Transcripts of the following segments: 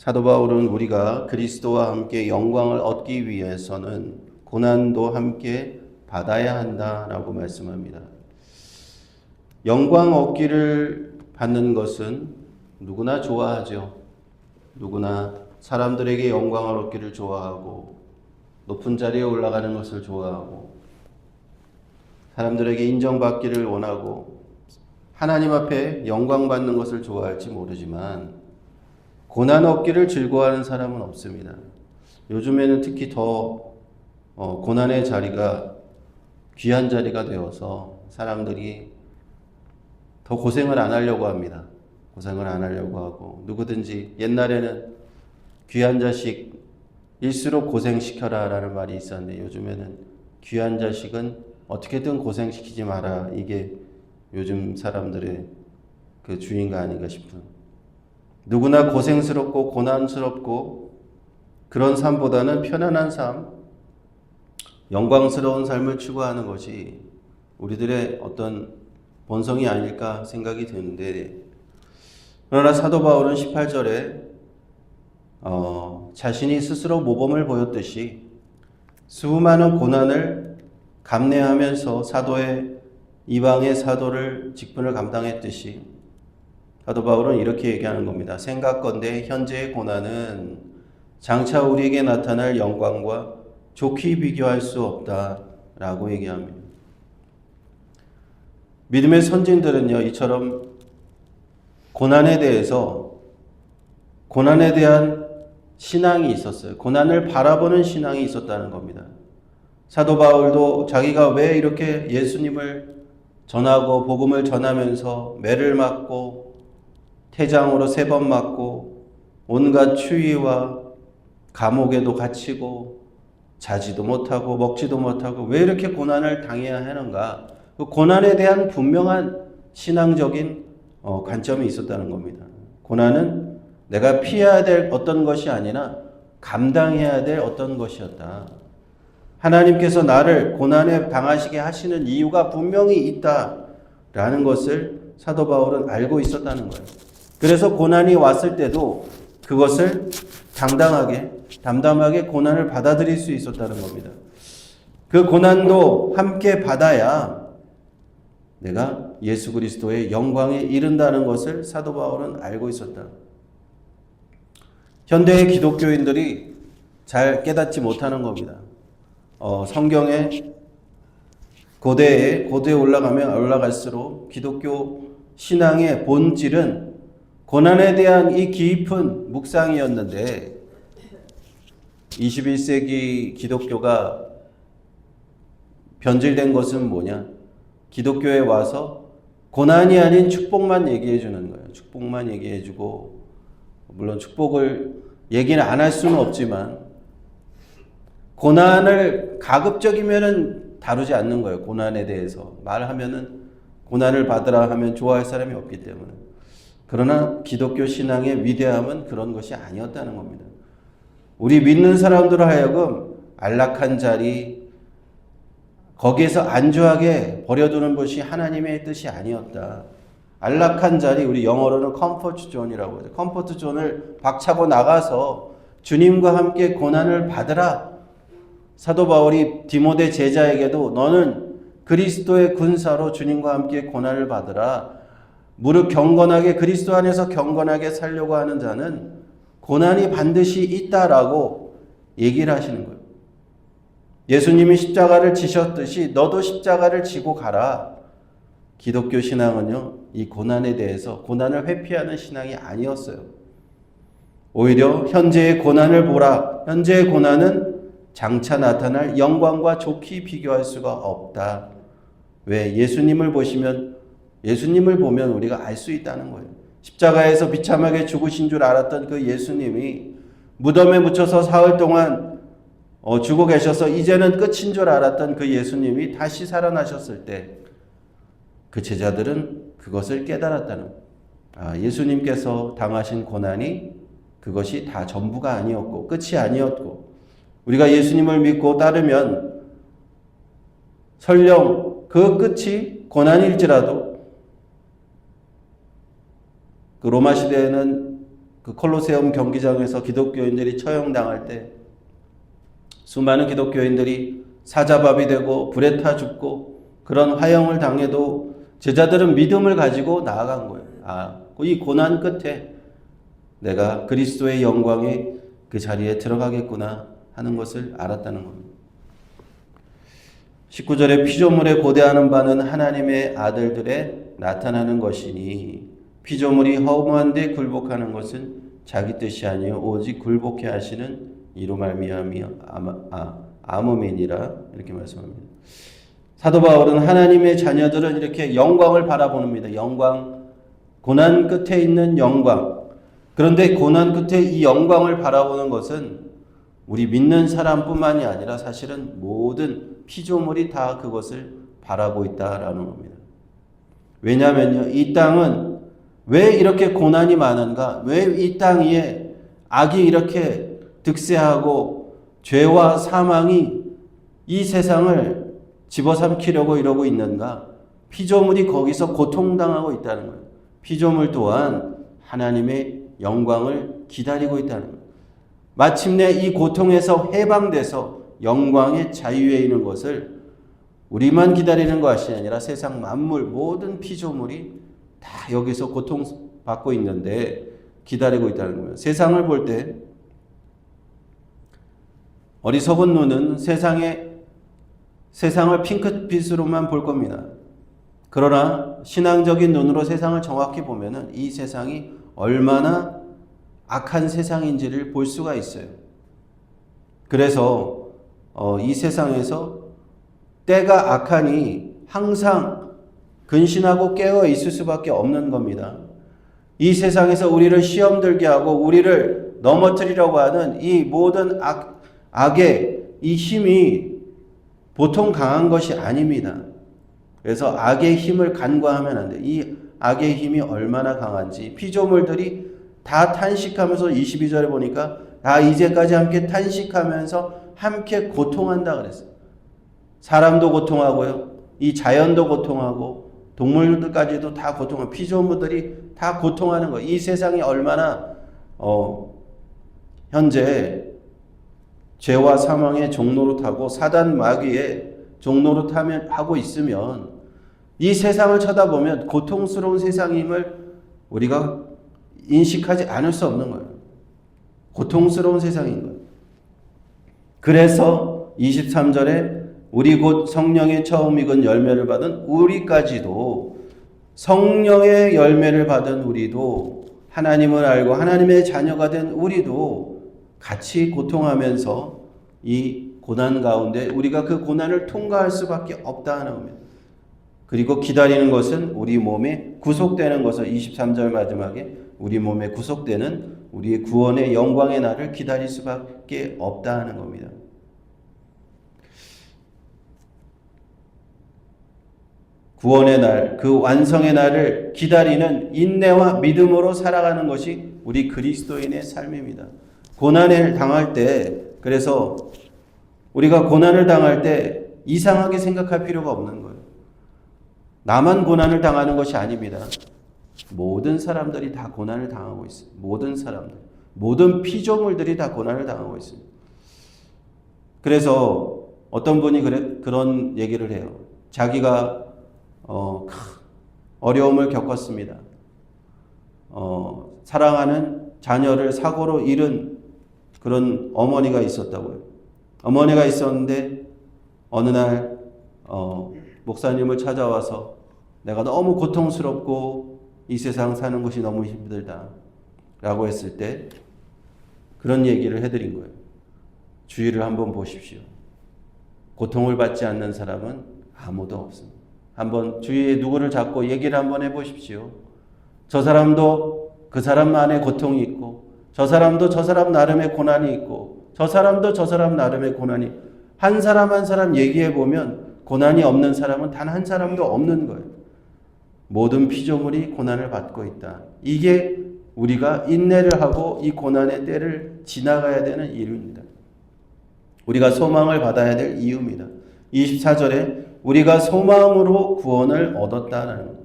사도 바울은 우리가 그리스도와 함께 영광을 얻기 위해서는 고난도 함께 받아야 한다라고 말씀합니다. 영광 얻기를 받는 것은 누구나 좋아하죠. 누구나 사람들에게 영광을 얻기를 좋아하고 높은 자리에 올라가는 것을 좋아하고 사람들에게 인정받기를 원하고 하나님 앞에 영광받는 것을 좋아할지 모르지만 고난 얻기를 즐거워하는 사람은 없습니다. 요즘에는 특히 더 고난의 자리가 귀한 자리가 되어서 사람들이 더 고생을 안 하려고 합니다. 고생을 안 하려고 하고 누구든지 옛날에는 귀한 자식일수록 고생시켜라 라는 말이 있었는데 요즘에는 귀한 자식은 어떻게든 고생시키지 마라. 이게 요즘 사람들의 그 주인가 아닌가 싶은. 누구나 고생스럽고 고난스럽고 그런 삶보다는 편안한 삶, 영광스러운 삶을 추구하는 것이 우리들의 어떤 본성이 아닐까 생각이 드는데 그러나 사도 바울은 18절에 자신이 스스로 모범을 보였듯이 수많은 고난을 감내하면서 사도의 이방의 사도를 직분을 감당했듯이 사도 바울은 이렇게 얘기하는 겁니다. 생각건대 현재의 고난은 장차 우리에게 나타날 영광과 좋게 비교할 수 없다라고 얘기합니다. 믿음의 선진들은요, 이처럼 고난에 대한 신앙이 있었어요. 고난을 바라보는 신앙이 있었다는 겁니다. 사도 바울도 자기가 왜 이렇게 예수님을 전하고 복음을 전하면서 매를 맞고 태장으로 3번 맞고 온갖 추위와 감옥에도 갇히고 자지도 못하고 먹지도 못하고 왜 이렇게 고난을 당해야 하는가? 그 고난에 대한 분명한 신앙적인 관점이 있었다는 겁니다. 고난은 내가 피해야 될 어떤 것이 아니라 감당해야 될 어떤 것이었다. 하나님께서 나를 고난에 당하시게 하시는 이유가 분명히 있다라는 것을 사도 바울은 알고 있었다는 거예요. 그래서 고난이 왔을 때도 그것을 담담하게 고난을 받아들일 수 있었다는 겁니다. 그 고난도 함께 받아야 내가 예수 그리스도의 영광에 이른다는 것을 사도 바울은 알고 있었다. 현대의 기독교인들이 잘 깨닫지 못하는 겁니다. 성경에 고대에 올라가면 올라갈수록 기독교 신앙의 본질은 고난에 대한 이 깊은 묵상이었는데 21세기 기독교가 변질된 것은 뭐냐? 기독교에 와서 고난이 아닌 축복만 얘기해 주는 거예요. 축복만 얘기해 주고 물론 축복을 얘기는 안 할 수는 없지만 고난을 가급적이면은 다루지 않는 거예요. 고난에 대해서 말하면은 고난을 받으라 하면 좋아할 사람이 없기 때문에. 그러나 기독교 신앙의 위대함은 그런 것이 아니었다는 겁니다. 우리 믿는 사람들로 하여금 안락한 자리, 거기에서 안주하게 버려두는 것이 하나님의 뜻이 아니었다. 안락한 자리, 우리 영어로는 컴포트 존이라고 해요. 컴포트 존을 박차고 나가서 주님과 함께 고난을 받으라. 사도 바울이 디모데 제자에게도 너는 그리스도의 군사로 주님과 함께 고난을 받으라. 무릇 경건하게 그리스도 안에서 경건하게 살려고 하는 자는 고난이 반드시 있다라고 얘기를 하시는 거예요. 예수님이 십자가를 지셨듯이 너도 십자가를 지고 가라. 기독교 신앙은요, 이 고난에 대해서 고난을 회피하는 신앙이 아니었어요. 오히려 현재의 고난을 보라. 현재의 고난은 장차 나타날 영광과 좋게 비교할 수가 없다. 왜? 예수님을 보면 우리가 알 수 있다는 거예요. 십자가에서 비참하게 죽으신 줄 알았던 그 예수님이 무덤에 묻혀서 사흘 동안 죽어 계셔서 이제는 끝인 줄 알았던 그 예수님이 다시 살아나셨을 때 그 제자들은 그것을 깨달았다는 거예요. 예수님께서 당하신 고난이 그것이 다 전부가 아니었고 끝이 아니었고 우리가 예수님을 믿고 따르면 설령 그 끝이 고난일지라도 그 로마 시대에는 그 콜로세움 경기장에서 기독교인들이 처형당할 때 수많은 기독교인들이 사자밥이 되고 불에 타 죽고 그런 화형을 당해도 제자들은 믿음을 가지고 나아간 거예요. 이 고난 끝에 내가 그리스도의 영광의 그 자리에 들어가겠구나 하는 것을 알았다는 겁니다. 19절에 피조물에 고대하는 바는 하나님의 아들들에 나타나는 것이니 피조물이 허무한데 굴복하는 것은 자기 뜻이 아니요 오직 굴복해 하시는 이로 말미암아 아모멘이라 이렇게 말씀합니다. 사도 바울은 하나님의 자녀들은 이렇게 영광을 바라봅니다. 영광, 고난 끝에 있는 영광. 그런데 고난 끝에 이 영광을 바라보는 것은 우리 믿는 사람뿐만이 아니라 사실은 모든 피조물이 다 그것을 바라고 있다라는 겁니다. 왜냐하면요, 이 땅은 왜 이렇게 고난이 많은가? 왜 이 땅 위에 악이 이렇게 득세하고 죄와 사망이 이 세상을 집어삼키려고 이러고 있는가? 피조물이 거기서 고통당하고 있다는 거예요. 피조물 또한 하나님의 영광을 기다리고 있다는 거예요. 마침내 이 고통에서 해방돼서 영광의 자유에 있는 것을 우리만 기다리는 것이 아니라 세상 만물 모든 피조물이 다 여기서 고통받고 있는데 기다리고 있다는 거예요. 세상을 볼 때 어리석은 눈은 세상을 핑크빛으로만 볼 겁니다. 그러나 신앙적인 눈으로 세상을 정확히 보면은 이 세상이 얼마나 악한 세상인지를 볼 수가 있어요. 그래서 이 세상에서 때가 악하니 항상 근신하고 깨어 있을 수밖에 없는 겁니다. 이 세상에서 우리를 시험 들게 하고 우리를 넘어뜨리려고 하는 이 모든 악의 이 힘이 보통 강한 것이 아닙니다. 그래서 악의 힘을 간과하면 안 돼. 이 악의 힘이 얼마나 강한지 피조물들이 다 탄식하면서 22절에 보니까 다 이제까지 함께 탄식하면서 함께 고통한다 그랬어요. 사람도 고통하고요. 이 자연도 고통하고 동물들까지도 다 고통하고 피조물들이 다 고통하는 거예요. 이 세상이 얼마나 현재 죄와 사망의 종노릇하고 사단 마귀의 종노릇하면 하고 있으면 이 세상을 쳐다보면 고통스러운 세상임을 우리가 인식하지 않을 수 없는 거예요. 고통스러운 세상인 거예요. 그래서 23절에 우리 곧 성령의 처음 익은 열매를 받은 우리까지도 성령의 열매를 받은 우리도 하나님을 알고 하나님의 자녀가 된 우리도 같이 고통하면서 이 고난 가운데 우리가 그 고난을 통과할 수밖에 없다는 겁니다. 그리고 기다리는 것은 우리 몸에 구속되는 것을 23절 마지막에 우리 몸에 구속되는 우리의 구원의 영광의 날을 기다릴 수밖에 없다 하는 겁니다. 구원의 날, 그 완성의 날을 기다리는 인내와 믿음으로 살아가는 것이 우리 그리스도인의 삶입니다. 고난을 당할 때, 그래서 우리가 고난을 당할 때 이상하게 생각할 필요가 없는 거예요. 나만 고난을 당하는 것이 아닙니다. 모든 사람들이 다 고난을 당하고 있어요. 모든 사람들, 모든 피조물들이 다 고난을 당하고 있어요. 그래서 어떤 분이 그런 얘기를 해요. 자기가 어려움을 겪었습니다. 사랑하는 자녀를 사고로 잃은 그런 어머니가 있었다고요. 어머니가 있었는데 어느 날 목사님을 찾아와서 내가 너무 고통스럽고 이 세상 사는 것이 너무 힘들다 라고 했을 때 그런 얘기를 해드린 거예요. 주위를 한번 보십시오. 고통을 받지 않는 사람은 아무도 없습니다. 한번 주위에 누구를 잡고 얘기를 한번 해보십시오. 저 사람도 그 사람만의 고통이 있고 저 사람도 저 사람 나름의 고난이 있고 저 사람도 저 사람 나름의 고난이 한 사람 한 사람 얘기해보면 고난이 없는 사람은 단 한 사람도 없는 거예요. 모든 피조물이 고난을 받고 있다. 이게 우리가 인내를 하고 이 고난의 때를 지나가야 되는 이유입니다. 우리가 소망을 받아야 될 이유입니다. 24절에 우리가 소망으로 구원을 얻었다는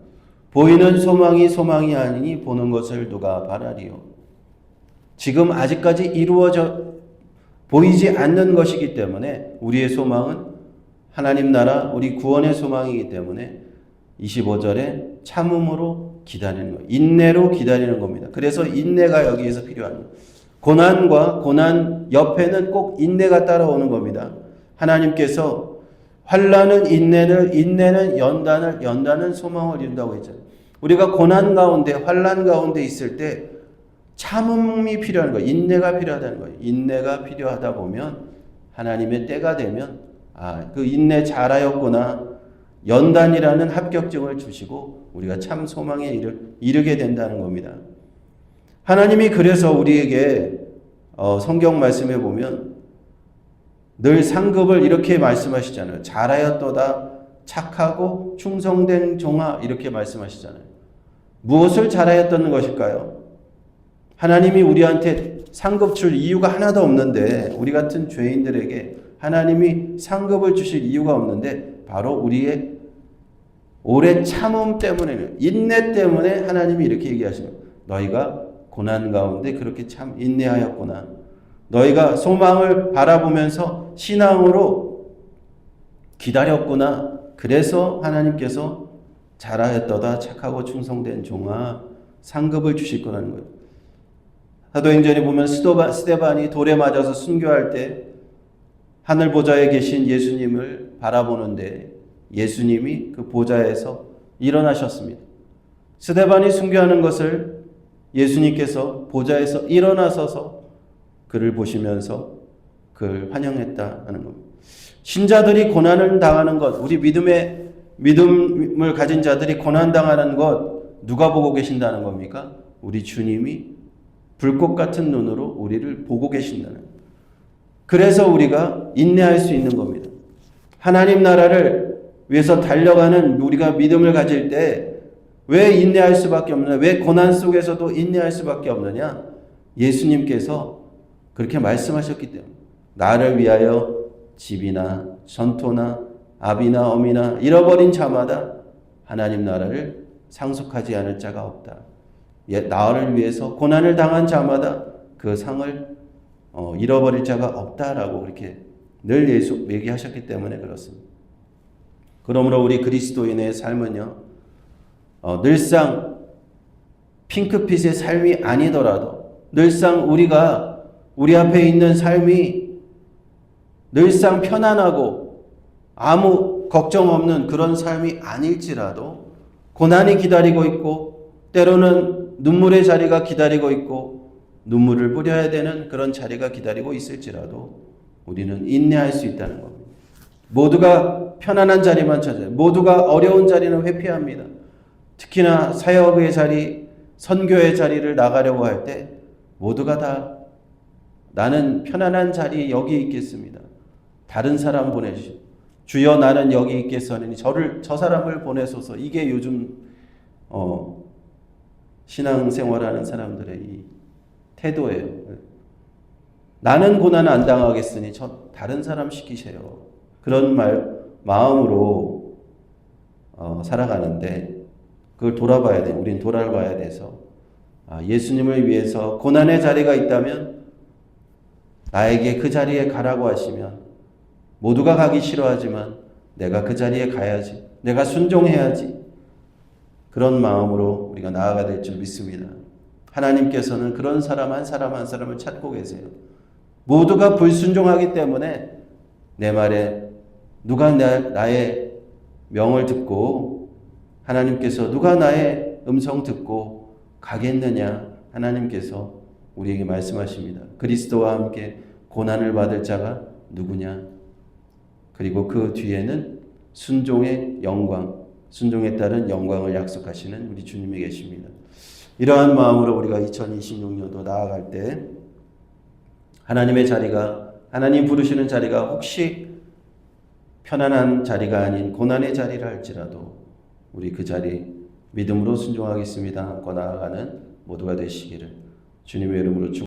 보이는 소망이 소망이 아니니 보는 것을 누가 바라리요. 지금 아직까지 이루어져 보이지 않는 것이기 때문에 우리의 소망은 하나님 나라, 우리 구원의 소망이기 때문에 25절에 참음으로 기다리는 거예요. 인내로 기다리는 겁니다. 그래서 인내가 여기에서 필요한 거예요. 고난과 고난 옆에는 꼭 인내가 따라오는 겁니다. 하나님께서 환난은 인내는 연단은 소망을 이룬다고 했잖아요. 우리가 고난 가운데 환난 가운데 있을 때 참음이 필요한 거예요. 인내가 필요하다는 거예요. 인내가 필요하다 보면 하나님의 때가 되면 그 인내 잘하였구나. 연단이라는 합격증을 주시고 우리가 참 소망에 이르게 된다는 겁니다. 하나님이 그래서 우리에게 성경 말씀에 보면 늘 상급을 이렇게 말씀하시잖아요. 잘하였도다 착하고 충성된 종아 이렇게 말씀하시잖아요. 무엇을 잘하였던 것일까요? 하나님이 우리한테 상급 줄 이유가 하나도 없는데 우리 같은 죄인들에게 하나님이 상급을 주실 이유가 없는데 바로 우리의 오래 참음 때문에는 인내 때문에 하나님이 이렇게 얘기하시는 거예요. 너희가 고난 가운데 그렇게 참 인내하였구나. 너희가 소망을 바라보면서 신앙으로 기다렸구나. 그래서 하나님께서 잘하였도다 착하고 충성된 종아 상급을 주실 거라는 거예요. 사도행전에 보면 스데반이 돌에 맞아서 순교할 때 하늘 보좌에 계신 예수님을 바라보는데 예수님이 그 보좌에서 일어나셨습니다. 스데반이 순교하는 것을 예수님께서 보좌에서 일어나서서 그를 보시면서 그를 환영했다 하는 겁니다. 신자들이 고난을 당하는 것, 우리 믿음을 가진 자들이 고난 당하는 것 누가 보고 계신다는 겁니까? 우리 주님이 불꽃 같은 눈으로 우리를 보고 계신다는 거예요. 그래서 우리가 인내할 수 있는 겁니다. 하나님 나라를 위해서 달려가는 우리가 믿음을 가질 때 왜 인내할 수밖에 없느냐? 왜 고난 속에서도 인내할 수밖에 없느냐? 예수님께서 그렇게 말씀하셨기 때문에 나를 위하여 집이나 전토나 아비나 어미나 잃어버린 자마다 하나님 나라를 상속하지 않을 자가 없다. 나를 위해서 고난을 당한 자마다 그 상을 잃어버릴 자가 없다라고 그렇게 늘 얘기하셨기 때문에 그렇습니다. 그러므로 우리 그리스도인의 삶은요, 늘상 핑크빛의 삶이 아니더라도 늘상 우리가 우리 앞에 있는 삶이 늘상 편안하고 아무 걱정 없는 그런 삶이 아닐지라도 고난이 기다리고 있고 때로는 눈물의 자리가 기다리고 있고 눈물을 뿌려야 되는 그런 자리가 기다리고 있을지라도 우리는 인내할 수 있다는 겁니다. 모두가 편안한 자리만 찾아요. 모두가 어려운 자리는 회피합니다. 특히나 사역의 자리, 선교의 자리를 나가려고 할 때 모두가 다 나는 편안한 자리 여기 있겠습니다. 다른 사람 보내주시오. 주여 나는 여기 있겠사오니 저 사람을 보내소서. 이게 요즘 신앙생활하는 사람들의 이 태도예요. 나는 고난 안 당하겠으니 다른 사람 시키세요. 그런 마음으로 살아가는데 그걸 돌아봐야 돼. 우린 돌아봐야 돼서 예수님을 위해서 고난의 자리가 있다면 나에게 그 자리에 가라고 하시면 모두가 가기 싫어하지만 내가 그 자리에 가야지. 내가 순종해야지. 그런 마음으로 우리가 나아가야 될 줄 믿습니다. 하나님께서는 그런 사람 한 사람을 찾고 계세요. 모두가 불순종하기 때문에 내 말에 누가 나의 명을 듣고 하나님께서 누가 나의 음성 듣고 가겠느냐 하나님께서 우리에게 말씀하십니다. 그리스도와 함께 고난을 받을 자가 누구냐? 그리고 그 뒤에는 순종의 영광, 순종에 따른 영광을 약속하시는 우리 주님이 계십니다. 이러한 마음으로 우리가 2026년도 나아갈 때 하나님의 자리가, 하나님 부르시는 자리가 혹시 편안한 자리가 아닌 고난의 자리를 할지라도 우리 그 자리 믿음으로 순종하겠습니다 하고 나아가는 모두가 되시기를 주님의 이름으로 축복합니다.